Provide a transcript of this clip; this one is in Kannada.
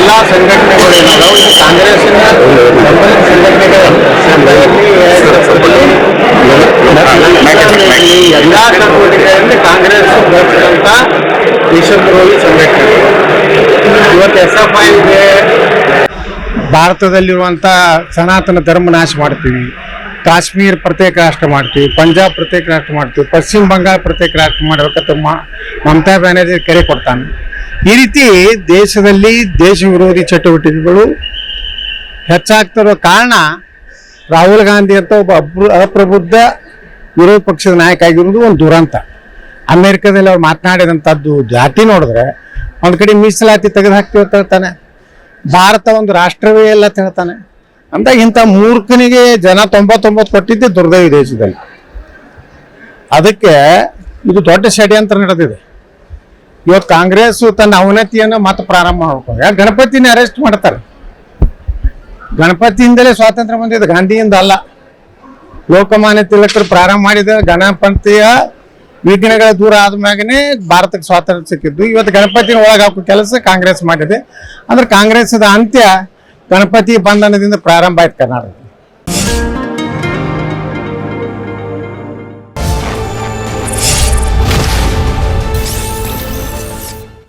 ಎಲ್ಲ ಸಂಘಟನೆಗಳು ಏನಾದವು ಈ ಕಾಂಗ್ರೆಸ್ಸಿನ ಬೆಂಬಲಿತ ಸಂಘಟನೆಗಳು ಎಲ್ಲ ಚಟುವಟಿಕೆಗಳಲ್ಲಿ ಕಾಂಗ್ರೆಸ್ ಬೆಳೆಸಿದಂಥ ದೇಶದ್ರೋಹಿ ಸಂಘಟನೆ. ಇವತ್ತು SFIಗೆ ಭಾರತದಲ್ಲಿರುವಂಥ ಸನಾತನ ಧರ್ಮ ನಾಶ ಮಾಡ್ತೀವಿ, ಕಾಶ್ಮೀರ ಪ್ರತ್ಯೇಕ ರಾಷ್ಟ್ರ ಮಾಡ್ತೀವಿ, ಪಂಜಾಬ್ ಪ್ರತ್ಯೇಕ ರಾಷ್ಟ್ರ ಮಾಡ್ತೀವಿ, ಪಶ್ಚಿಮ ಬಂಗಾಳ ಪ್ರತ್ಯೇಕ ರಾಷ್ಟ್ರ ಮಾಡಬೇಕಂತ ಮಮತಾ ಬ್ಯಾನರ್ಜಿ ಕರೆ ಕೊಡ್ತಾನೆ. ಈ ರೀತಿ ದೇಶದಲ್ಲಿ ದೇಶ ವಿರೋಧಿ ಚಟುವಟಿಕೆಗಳು ಹೆಚ್ಚಾಗ್ತಿರೋ ಕಾರಣ ರಾಹುಲ್ ಗಾಂಧಿ ಅಂತ ಒಬ್ಬ ಅಪ್ರಬುದ್ಧ ವಿರೋಧ ಪಕ್ಷದ ನಾಯಕ ಆಗಿರೋದು ಒಂದು ದುರಂತ. ಅಮೆರಿಕದಲ್ಲಿ ಅವ್ರು ಮಾತನಾಡಿದಂಥದ್ದು ಜಾತಿ ನೋಡಿದ್ರೆ ಒಂದು ಕಡೆ ಮೀಸಲಾತಿ ತೆಗೆದು ಹಾಕ್ತೀವಿ ಅಂತ ಹೇಳ್ತಾನೆ, ಭಾರತ ಒಂದು ರಾಷ್ಟ್ರವೇ ಎಲ್ಲ ಅಂತ ಹೇಳ್ತಾನೆ. ಅಂದಾಗ ಇಂಥ ಮೂರ್ಖನಿಗೆ ಜನ 99 ಕೊಟ್ಟಿದ್ದೆ ದುರ್ದೈವ ದೇಶದಲ್ಲಿ. ಅದಕ್ಕೆ ಇದು ದೊಡ್ಡ ಷಡ್ಯಂತ್ರ ನಡೆದಿದೆ. ಇವತ್ತು ಕಾಂಗ್ರೆಸ್ ತನ್ನ ಅವನತಿಯನ್ನು ಮತ್ತೆ ಪ್ರಾರಂಭ ಮಾಡ್ಕೊಂಡು ಯಾಕೆ ಗಣಪತಿನೇ ಅರೆಸ್ಟ್ ಮಾಡ್ತಾರೆ. ಗಣಪತಿಯಿಂದಲೇ ಸ್ವಾತಂತ್ರ್ಯ ಬಂದಿದೆ, ಗಾಂಧಿಯಿಂದ ಅಲ್ಲ. ಲೋಕಮಾನ್ಯ ತಿಲಕರು ಪ್ರಾರಂಭ ಮಾಡಿದ ಗಣಪತಿಯ ವಿಘ್ನಗಳ ದೂರ ಆದ್ಮ್ಯಾಗನೇ ಭಾರತಕ್ಕೆ ಸ್ವಾತಂತ್ರ್ಯ ಸಿಕ್ಕಿದ್ದು. ಇವತ್ತು ಗಣಪತಿನ ಒಳಗೆ ಹಾಕೋ ಕೆಲಸ ಕಾಂಗ್ರೆಸ್ ಮಾಡಿದೆ. ಅಂದ್ರೆ ಕಾಂಗ್ರೆಸ್ದ ಅಂತ್ಯ ಗಣಪತಿ ಬಂಧನದಿಂದ ಪ್ರಾರಂಭ ಆಯ್ತು ಕರ್ನಾಟಕ.